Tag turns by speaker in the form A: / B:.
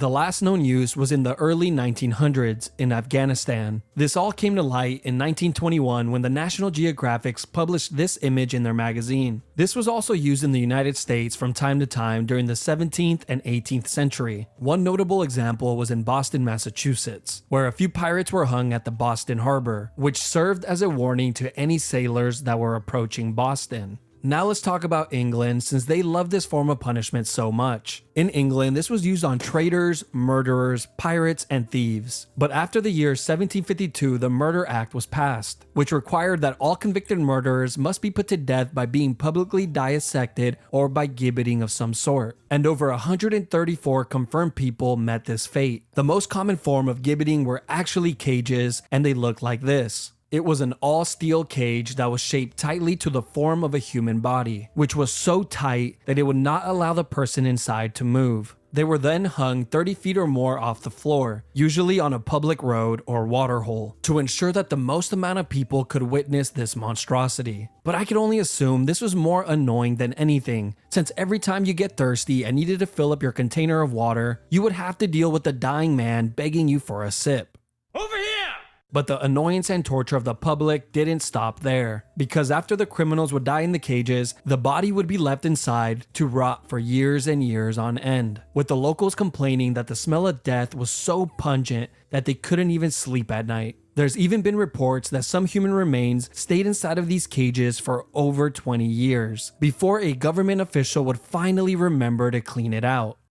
A: The last known use was in the early 1900s in Afghanistan. This all came to light in 1921 when the National Geographic published this image in their magazine. This was also used in the United States from time to time during the 17th and 18th century. One notable example was in Boston, Massachusetts, where a few pirates were hung at the Boston Harbor, which served as a warning to any sailors that were approaching Boston. Now let's talk about England, since they love this form of punishment so much. In England, this was used on traitors, murderers, pirates, and thieves. But after the year 1752, the Murder Act was passed, which required that all convicted murderers must be put to death by being publicly dissected or by gibbeting of some sort. And over 134 confirmed people met this fate. The most common form of gibbeting were actually cages, and they looked like this. It was an all-steel cage that was shaped tightly to the form of a human body, which was so tight that it would not allow the person inside to move. They were then hung 30 feet or more off the floor, usually on a public road or waterhole, to ensure that the most amount of people could witness this monstrosity. But I can only assume this was more annoying than anything, since every time you get thirsty and needed to fill up your container of water, you would have to deal with a dying man begging you for a sip.
B: Over here!
A: But the annoyance and torture of the public didn't stop there, because after the criminals would die in the cages, the body would be left inside to rot for years and years on end, with the locals complaining that the smell of death was so pungent that they couldn't even sleep at night. There's even been reports that some human remains stayed inside of these cages for over 20 years, before a government official would finally remember to clean it out.